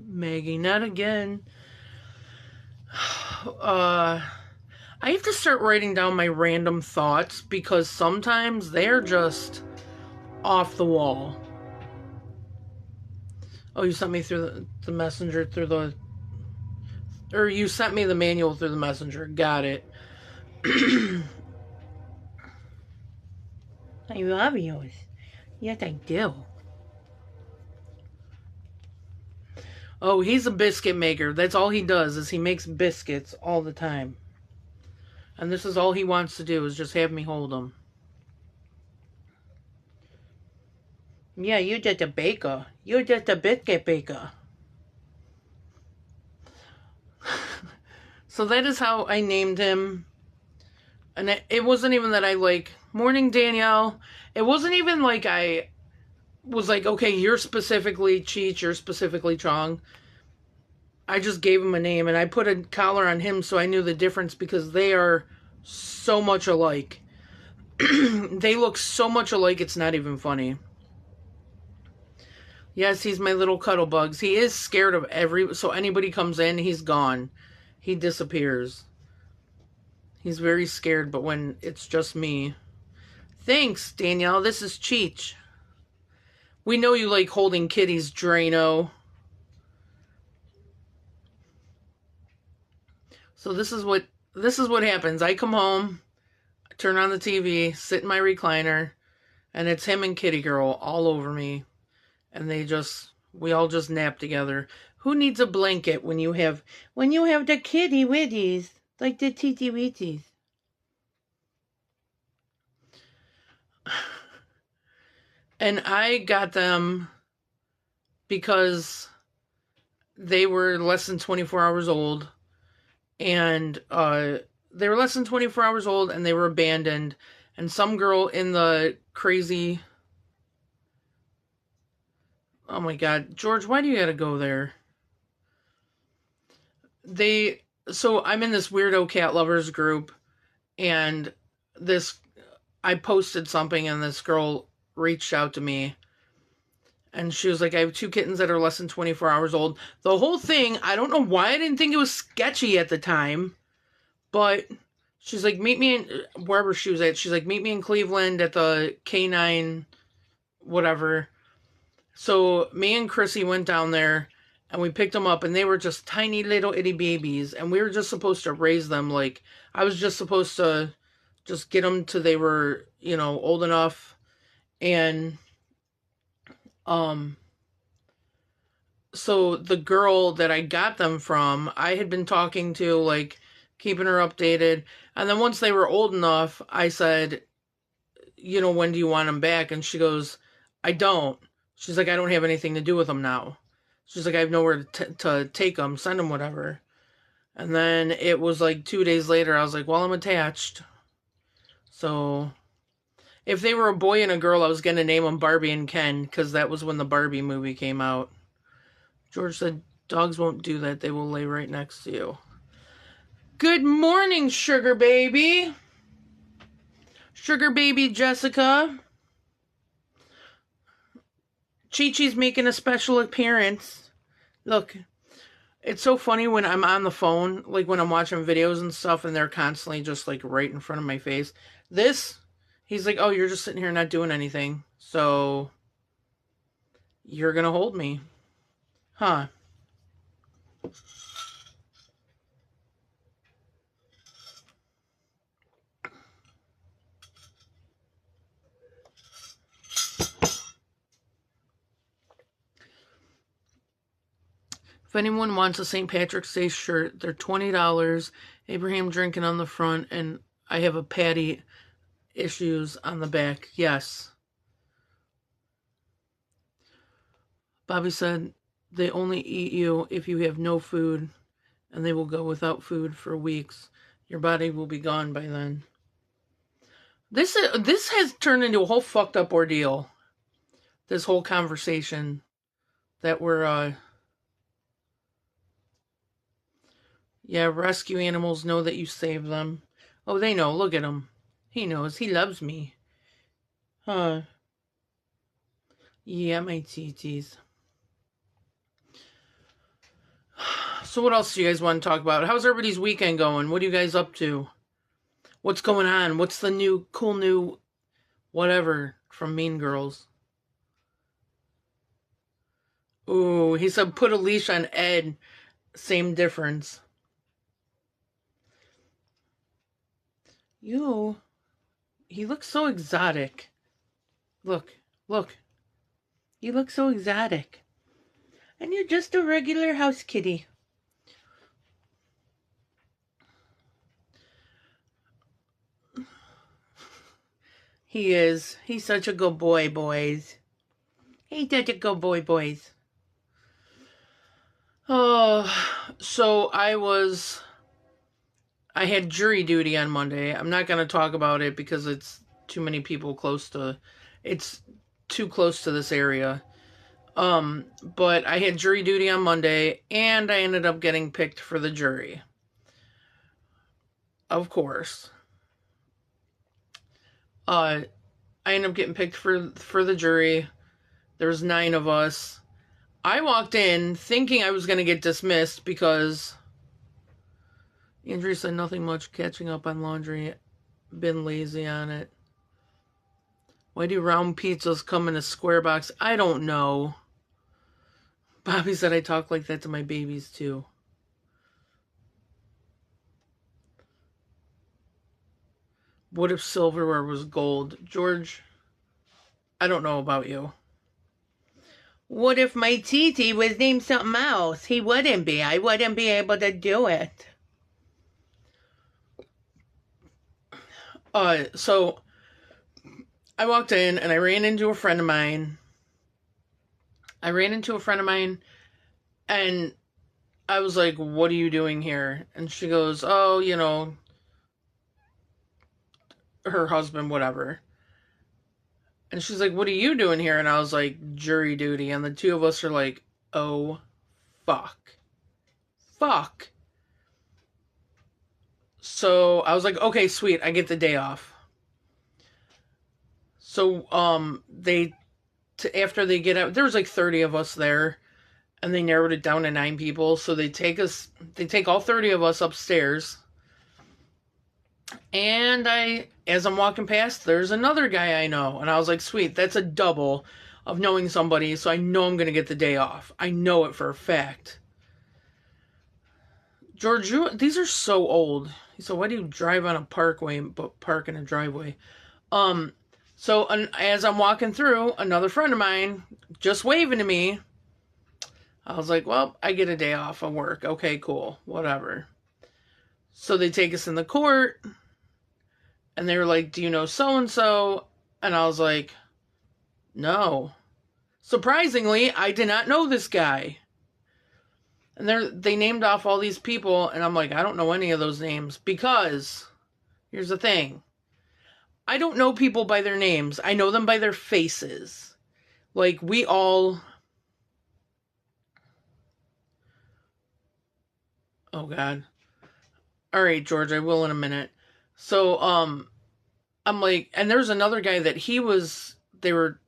Maggie, not again. I have to start writing down my random thoughts, because sometimes they're just off the wall. Oh, you sent me through the messenger or you sent me the manual through the messenger. Got it. I love yours. Yes, I do. Oh, he's a biscuit maker. That's all he does, is he makes biscuits all the time. And this is all he wants to do, is just have me hold him. Yeah, you're just a baker. You're just a biscuit baker. So that is how I named him. And it wasn't even that I like, morning, Danielle. It wasn't even like I was like, okay, you're specifically Cheech, you're specifically Chong. I just gave him a name, and I put a collar on him so I knew the difference, because they are so much alike. They look so much alike, it's not even funny. Yes, he's my little cuddle bugs. He is scared of so anybody comes in, he's gone. He disappears. He's very scared, but when it's just me. Thanks, Danielle. This is Cheech. We know you like holding kitties, Drano. So this is what this is what happens. I come home, turn on the TV, sit in my recliner, and it's him and Kitty Girl all over me. And we all just nap together. Who needs a blanket when you have the kitty witties, like the titty witties? And I got them because they were less than 24 hours old. And they were less than 24 hours old, and they were abandoned. And some girl in the crazy... Oh my God. George, why do you gotta go there? So I'm in this weirdo cat lovers group, and I posted something, and this girl reached out to me, and she was like, I have 2 kittens that are less than 24 hours old. The whole thing, I don't know why I didn't think it was sketchy at the time, but she's like, meet me in, wherever she was at, she's like, meet me in Cleveland at the K9, whatever. So me and Chrissy went down there, and we picked them up, and they were just tiny little itty babies, and we were just supposed to raise them. Like, I was just supposed to just get them till they were, old enough. And so the girl that I got them from, I had been talking to, like, keeping her updated. And then once they were old enough, I said, when do you want them back? And she goes, I don't. She's like, I don't have anything to do with them now. She's like, I have nowhere to take them, send them, whatever. And then it was like 2 days later, I was like, well, I'm attached. So if they were a boy and a girl, I was going to name them Barbie and Ken, because that was when the Barbie movie came out. George said, dogs won't do that. They will lay right next to you. Good morning, sugar baby. Sugar baby Jessica. Chi-Chi's making a special appearance. Look, it's so funny when I'm on the phone, like when I'm watching videos and stuff, and they're constantly just like right in front of my face. He's like, oh, you're just sitting here not doing anything, so you're gonna hold me. Huh. If anyone wants a St. Patrick's Day shirt, they're $20. Abraham drinking on the front, and I have a Patty issues on the back. Yes. Bobby said they only eat you if you have no food, and they will go without food for weeks. Your body will be gone by then. This has turned into a whole fucked up ordeal. This whole conversation that we're yeah, rescue animals know that you save them. Oh, they know. Look at him. He knows. He loves me. Huh. Yeah, my titties. So what else do you guys want to talk about? How's everybody's weekend going? What are you guys up to? What's going on? What's the new, cool new whatever from Mean Girls? Ooh, he said put a leash on Ed. Same difference. He looks so exotic. Look. You look so exotic. And you're just a regular house kitty. He is. He's such a good boy, boys. He's such a good boy, boys. Oh, so I had jury duty on Monday. I'm not going to talk about it because it's too many people it's too close to this area. But I had jury duty on Monday, and I ended up getting picked for the jury. Of course. I ended up getting picked for the jury. There's 9 of us. I walked in thinking I was going to get dismissed because Andrea said nothing much, catching up on laundry. Been lazy on it. Why do round pizzas come in a square box? I don't know. Bobby said I talk like that to my babies too. What if silverware was gold? George, I don't know about you. What if my TT was named something else? He wouldn't be. I wouldn't be able to do it. So I walked in and I ran into a friend of mine. And I was like, what are you doing here? And she goes, oh, you know, her husband, whatever. And she's like, what are you doing here? And I was like, jury duty. And the two of us are like, oh, fuck. So I was like, okay, sweet. I get the day off. So, after they get out, there was like 30 of us there, and they narrowed it down to 9 people. So they take all 30 of us upstairs. And as I'm walking past, there's another guy I know. And I was like, sweet, that's a double of knowing somebody. So I know I'm going to get the day off. I know it for a fact. George, these are so old. So why do you drive on a parkway but park in a driveway? So as I'm walking through, another friend of mine just waving to me. I was like, well, I get a day off of work. Okay, cool. Whatever. So they take us in the court. And they were like, do you know so-and-so? And I was like, no. Surprisingly, I did not know this guy. And they named off all these people. And I'm like, I don't know any of those names. Because, here's the thing. I don't know people by their names. I know them by their faces. Like, we all... Oh, God. All right, George, I will in a minute. So, I'm like... And there's another guy that they were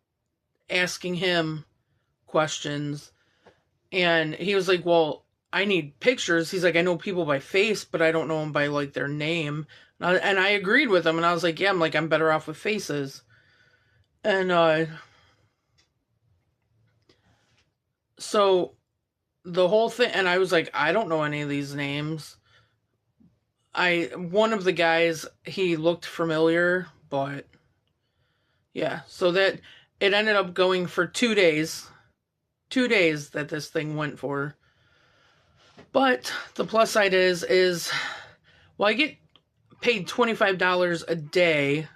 asking him questions. And he was like, well, I need pictures. He's like, I know people by face, but I don't know them by, like, their name. And I agreed with him, and I was like, yeah, I'm better off with faces. And, so, the whole thing, and I was like, I don't know any of these names. One of the guys, he looked familiar, but, yeah. So it ended up going for 2 days. 2 days that this thing went for. But, the plus side is, well, I get paid $25 a day.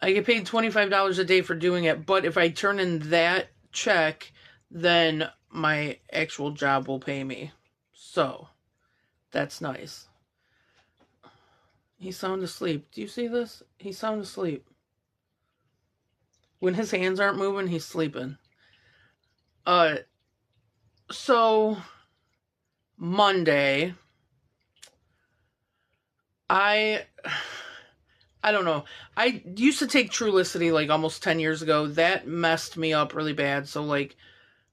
I get paid $25 a day for doing it, but if I turn in that check, then my actual job will pay me. So, that's nice. He's sound asleep. Do you see this? He's sound asleep. When his hands aren't moving, he's sleeping. So, Monday... I don't know. I used to take Trulicity like almost 10 years ago. That messed me up really bad. So like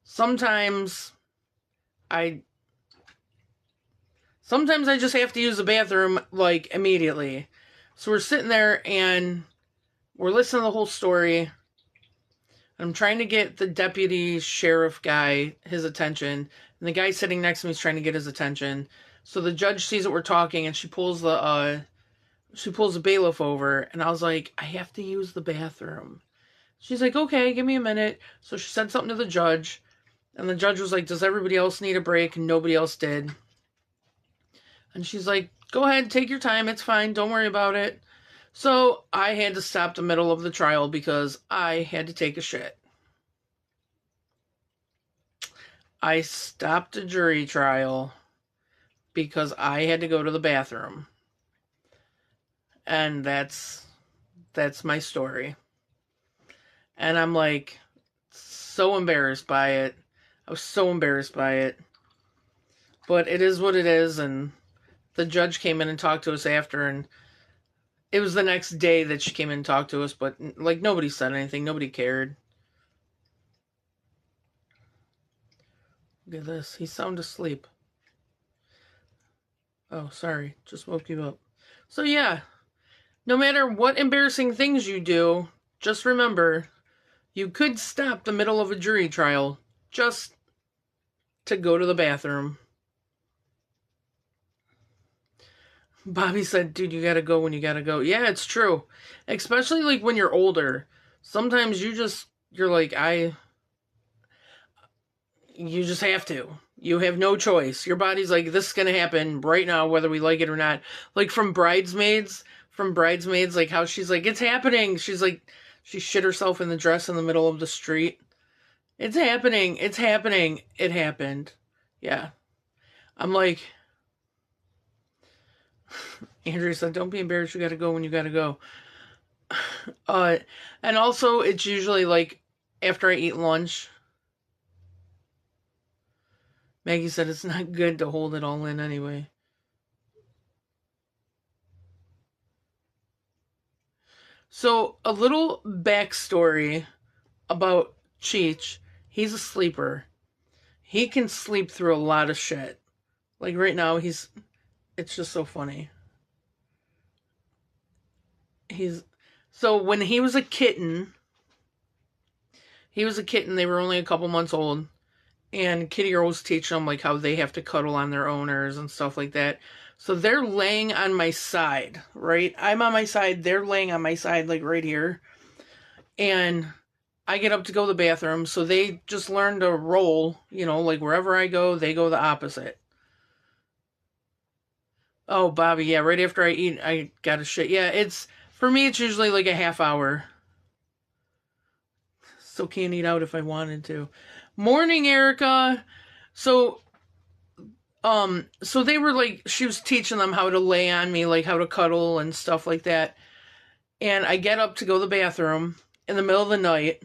sometimes I just have to use the bathroom like immediately. So we're sitting there and we're listening to the whole story. I'm trying to get the deputy sheriff guy his attention. And the guy sitting next to me is trying to get his attention. So the judge sees that we're talking, and she pulls the bailiff over, and I was like, I have to use the bathroom. She's like, okay, give me a minute. So she said something to the judge, and the judge was like, does everybody else need a break? And nobody else did. And she's like, go ahead, take your time, it's fine, don't worry about it. So I had to stop the middle of the trial because I had to take a shit. I stopped a jury trial because I had to go to the bathroom. And that's my story. And I'm like so embarrassed by it. I was so embarrassed by it. But it is what it is, and the judge came in and talked to us after, and it was the next day that she came in and talked to us, but like nobody said anything, nobody cared. Look at this, he's sound asleep. Oh, sorry, just woke you up. So yeah, no matter what embarrassing things you do, just remember, you could stop the middle of a jury trial just to go to the bathroom. Bobby said, dude, you gotta go when you gotta go. Yeah, it's true. Especially like when you're older. Sometimes you're like, you just have to. You have no choice. Your body's like, this is gonna happen right now, whether we like it or not. Like from Bridesmaids, like how she's like, it's happening. She's like, she shit herself in the dress in the middle of the street. It's happening. It's happening. It happened. Yeah. I'm like, Andrea said, don't be embarrassed. You gotta go when you gotta go. And also, it's usually like after I eat lunch. Maggie said it's not good to hold it all in anyway. So, a little backstory about Cheech. He's a sleeper. He can sleep through a lot of shit. Like right now, it's just so funny. So when he was a kitten, they were only a couple months old, and Kitty was teaching them like how they have to cuddle on their owners and stuff like that. So they're laying on my side, right? I'm on my side, they're laying on my side, like right here. And I get up to go to the bathroom, so they just learn to roll, like wherever I go, they go the opposite. Oh, Bobby, yeah, right after I eat, I gotta shit. Yeah, for me, it's usually like a half hour. So can't eat out if I wanted to. Morning, Erica. So they were like, she was teaching them how to lay on me, like how to cuddle and stuff like that. And I get up to go to the bathroom in the middle of the night,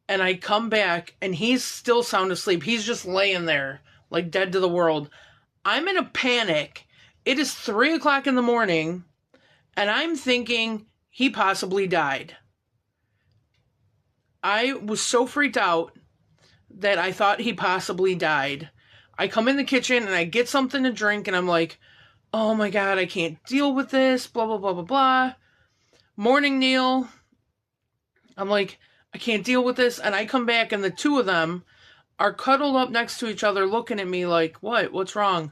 and I come back, and he's still sound asleep. He's just laying there, like dead to the world. I'm in a panic. It is 3:00 in the morning, and I'm thinking he possibly died. I was so freaked out that I thought he possibly died. I come in the kitchen and I get something to drink, and I'm like, oh my God, I can't deal with this, blah, blah, blah, blah, blah. Morning, Neil. I'm like, I can't deal with this. And I come back, and the two of them are cuddled up next to each other looking at me like, what? What's wrong?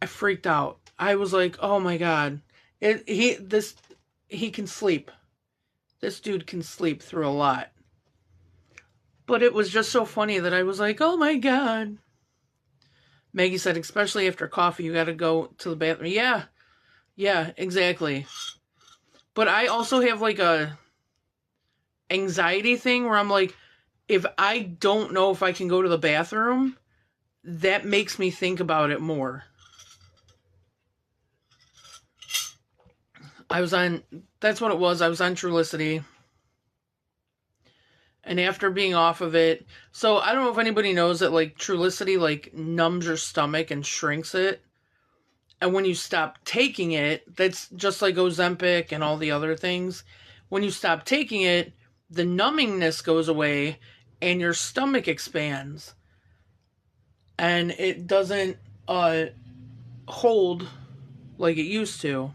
I freaked out. I was like, oh my God. He can sleep. This dude can sleep through a lot. But it was just so funny that I was like, oh my God. Maggie said, especially after coffee, you got to go to the bathroom. Yeah, exactly. But I also have like a anxiety thing where I'm like, if I don't know if I can go to the bathroom, that makes me think about it more. That's what it was. I was on Trulicity. And after being off of it, so I don't know if anybody knows that like Trulicity like numbs your stomach and shrinks it. And when you stop taking it, that's just like Ozempic and all the other things. When you stop taking it, the numbingness goes away and your stomach expands. And it doesn't hold like it used to.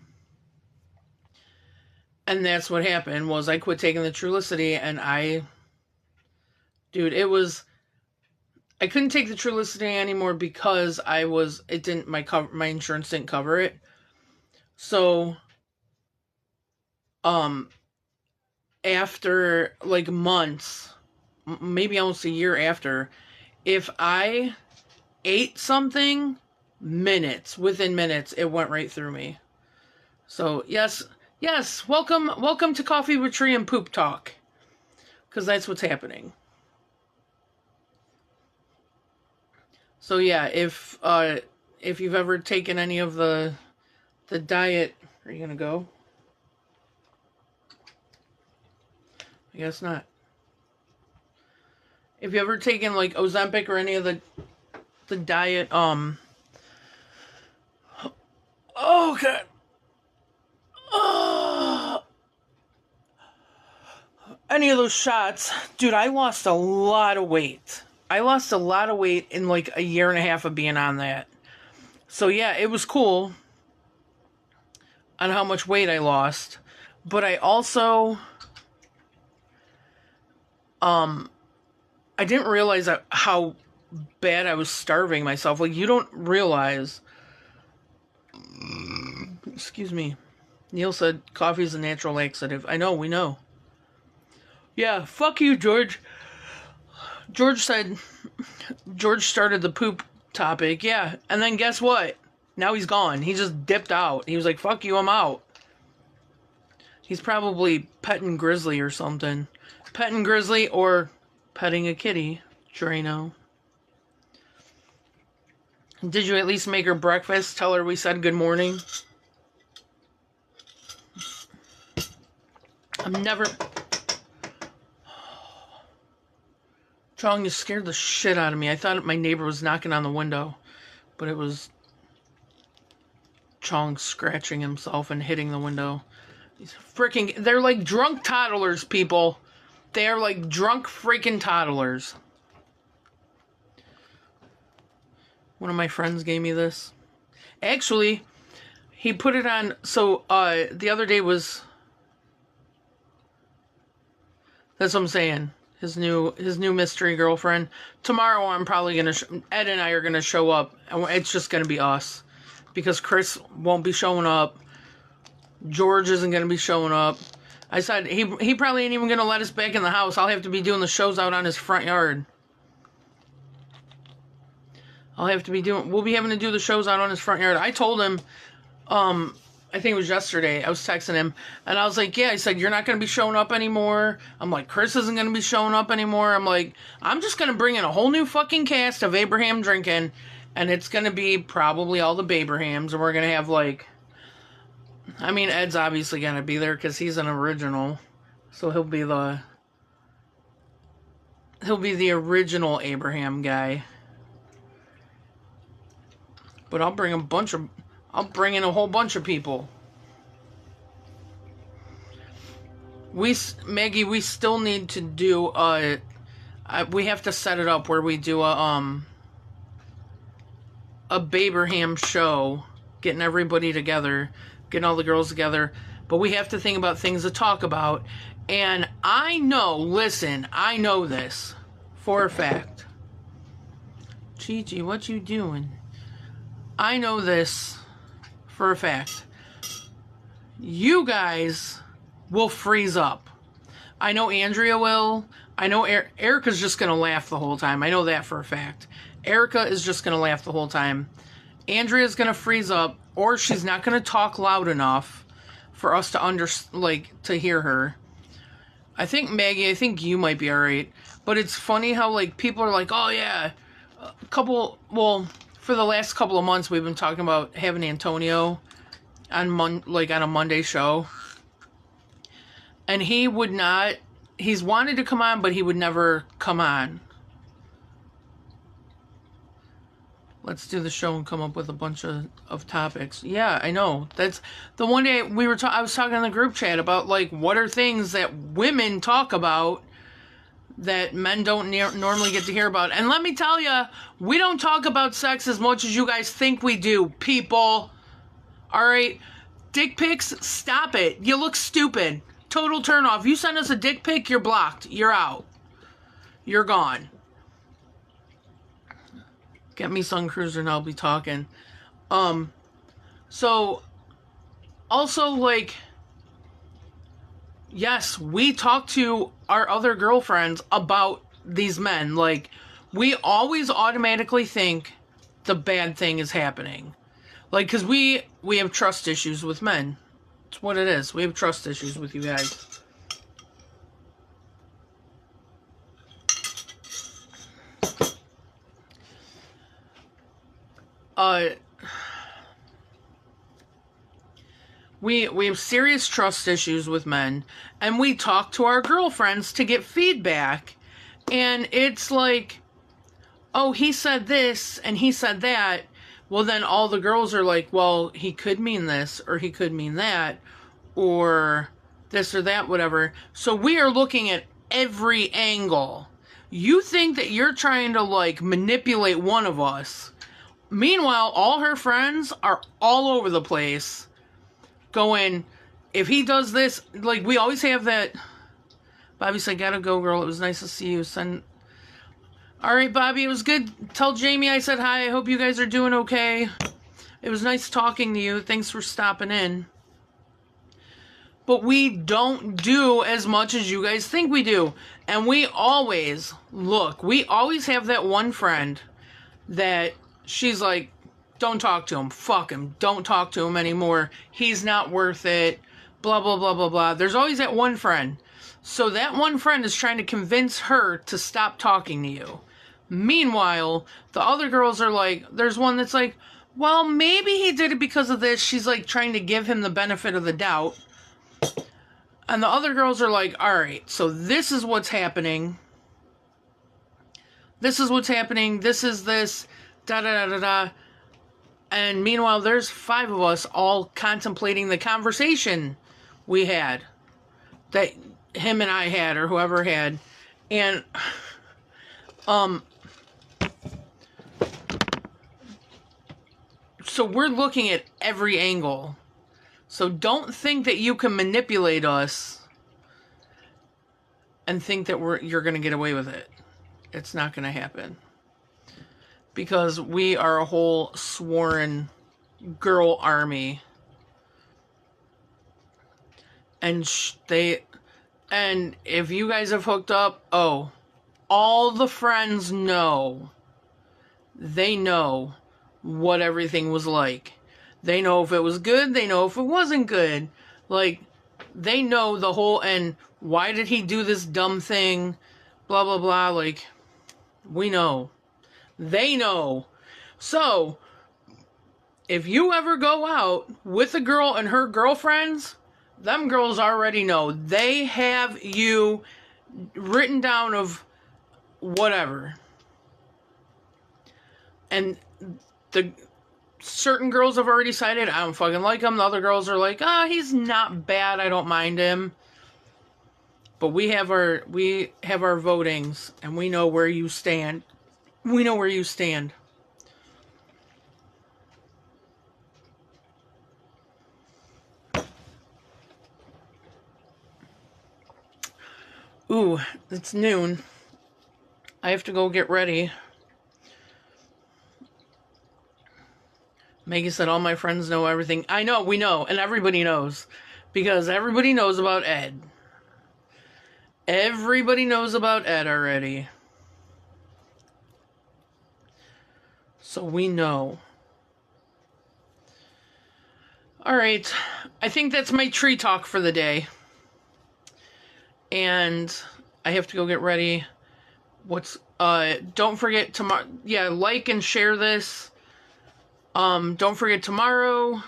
And that's what happened was I quit taking the Trulicity, and I couldn't take the Trulicity anymore because my insurance didn't cover it. So, after like months, maybe almost a year after, if I ate something, within minutes, it went right through me. So, yes, welcome to Coffee with Tree and Poop Talk. Because that's what's happening. So yeah, if you've ever taken any of the diet, are you gonna go? I guess not. If you ever taken like Ozempic or any of the diet, oh God. Any of those shots, dude, I lost a lot of weight. I lost a lot of weight in like a year and a half of being on that. So yeah, it was cool on how much weight I lost. But I also, I didn't realize how bad I was starving myself. Like, you don't realize Excuse me. Neil said coffee is a natural laxative. I know, we know. Yeah, fuck you, George. George started the poop topic, yeah. And then guess what? Now he's gone. He just dipped out. He was like, fuck you, I'm out. He's probably petting Grizzly or something. Petting Grizzly or petting a kitty. Drano. Did you at least make her breakfast? Tell her we said good morning. I'm never... Chong, you scared the shit out of me. I thought my neighbor was knocking on the window. But it was Chong scratching himself and hitting the window. These freaking... They're like drunk toddlers, people. They are like drunk freaking toddlers. One of my friends gave me this. Actually, he put it on... So, the other day was... That's what I'm saying. His new mystery girlfriend. Tomorrow I'm probably going to... Ed and I are going to show up. And it's just going to be us. Because Chris won't be showing up. George isn't going to be showing up. I said, he probably ain't even going to let us back in the house. I'll have to be doing the shows out on his front yard. We'll be having to do the shows out on his front yard. I told him, I think it was yesterday, I was texting him, and I was like, yeah, I said, you're not going to be showing up anymore. I'm like, Chris isn't going to be showing up anymore. I'm like, I'm just going to bring in a whole new fucking cast of Abraham drinking, and it's going to be probably all the Babrahams, and we're going to have, like, I mean, Ed's obviously going to be there, because he's an original, so he'll be the original Abraham guy. But I'll bring in a whole bunch of people. Maggie, we still need to do, we have to set it up where we do a Babraham show, getting everybody together, getting all the girls together, but we have to think about things to talk about, and I know this for a fact. Chi-Chi, what you doing? I know this for a fact. You guys will freeze up. I know Andrea will. I know Erica's just going to laugh the whole time. I know that for a fact. Erica is just going to laugh the whole time. Andrea's going to freeze up, or she's not going to talk loud enough for us to to hear her. I think Maggie, you might be alright. But it's funny how like people are like, oh yeah, for the last couple of months, we've been talking about having Antonio on a Monday show. And he would not... He's wanted to come on, but he would never come on. Let's do the show and come up with a bunch of topics. Yeah, I know. That's... The one day I was talking in the group chat about, like, what are things that women talk about that men don't normally get to hear about. And let me tell you, we don't talk about sex as much as you guys think we do, people. Alright? Dick pics, stop it. You look stupid. Total turn off. You send us a dick pic, you're blocked. You're out. You're gone. Get me Sun Cruiser and I'll be talking. So, also, like... Yes, we talk to our other girlfriends about these men. Like, we always automatically think the bad thing is happening. Like, because we have trust issues with men. It's what it is. We have trust issues with you guys. We have serious trust issues with men, and we talk to our girlfriends to get feedback, and it's like, oh, he said this, and he said that, well, then all the girls are like, well, he could mean this, or he could mean that, or this or that, whatever. So we are looking at every angle. You think that you're trying to, like, manipulate one of us. Meanwhile, all her friends are all over the place, going, if he does this, like, we always have that. Bobby said, gotta go, girl. It was nice to see you. Alright, Bobby, it was good. Tell Jamie I said hi. I hope you guys are doing okay. It was nice talking to you. Thanks for stopping in. But we don't do as much as you guys think we do. And we always have that one friend that she's like, don't talk to him. Fuck him. Don't talk to him anymore. He's not worth it. Blah, blah, blah, blah, blah. There's always that one friend. So that one friend is trying to convince her to stop talking to you. Meanwhile, the other girls are like, there's one that's like, well, maybe he did it because of this. She's like trying to give him the benefit of the doubt. And the other girls are like, all right, so this is what's happening. This is what's happening. This is this. Da da da da da. And meanwhile, there's 5 of us all contemplating the conversation we had. That him and I had, or whoever had. And, so we're looking at every angle. So don't think that you can manipulate us and think that you're going to get away with it. It's not going to happen. Because we are a whole sworn girl army. And and if you guys have hooked up, oh, all the friends know. They know what everything was like. They know if it was good. They know if it wasn't good. Like, they know the whole, and why did he do this dumb thing? Blah, blah, blah. Like, we know. They know. So, if you ever go out with a girl and her girlfriends, them girls already know. They have you written down of whatever. And the certain girls have already decided, I don't fucking like him. The other girls are like, he's not bad. I don't mind him. But we have our votings, and we know where you stand. We know where you stand. Ooh, it's noon. I have to go get ready. Maggie said all my friends know everything. I know, we know, and everybody knows. Because everybody knows about Ed. Everybody knows about Ed already. So we know. Alright, I think that's my tree talk for the day. And I have to go get ready. Don't forget tomorrow. Yeah, like and share this. Don't forget tomorrow.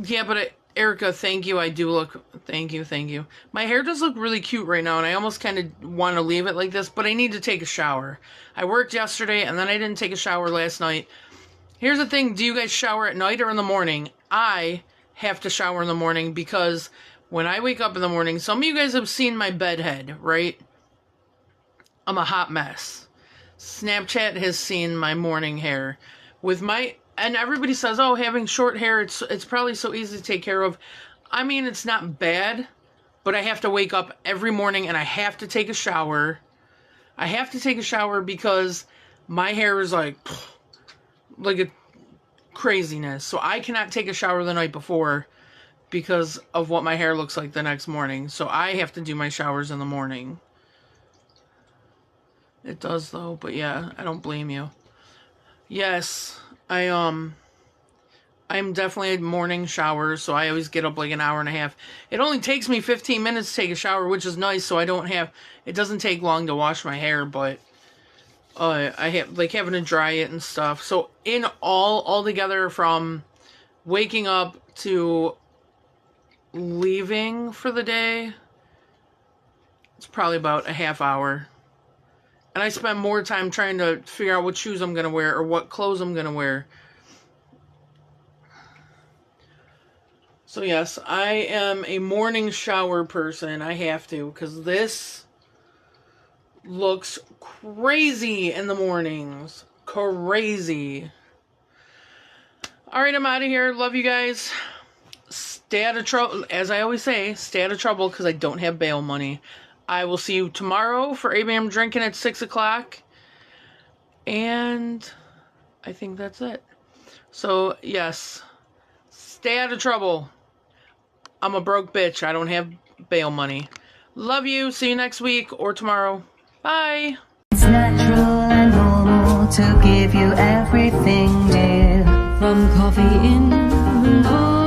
Yeah, but Erica, thank you. I do look, thank you. My hair does look really cute right now, and I almost kind of want to leave it like this, but I need to take a shower. I worked yesterday, and then I didn't take a shower last night. Here's the thing, do you guys shower at night or in the morning? I have to shower in the morning because when I wake up in the morning, some of you guys have seen my bed head, right? I'm a hot mess. Snapchat has seen my morning hair. And everybody says, oh, having short hair, it's probably so easy to take care of. I mean, it's not bad, but I have to wake up every morning and I have to take a shower. I have to take a shower because my hair is like a craziness. So I cannot take a shower the night before because of what my hair looks like the next morning. So I have to do my showers in the morning. It does though, but yeah, I don't blame you. Yes, I'm definitely a morning shower, so I always get up like an hour and a half. It only takes me 15 minutes to take a shower, which is nice, so it doesn't take long to wash my hair, but I have like having to dry it and stuff. So in all together from waking up to leaving for the day, it's probably about a half hour. And I spend more time trying to figure out what shoes I'm going to wear or what clothes I'm going to wear. So yes, I am a morning shower person. I have to, because this looks crazy in the mornings. Crazy. Alright, I'm out of here. Love you guys. Stay out of trouble. As I always say, stay out of trouble because I don't have bail money. I will see you tomorrow for ABM Drinking at 6 o'clock. And I think that's it. So, yes, stay out of trouble. I'm a broke bitch. I don't have bail money. Love you. See you next week or tomorrow. Bye. It's natural and normal to give you everything, dear. From coffee in the morning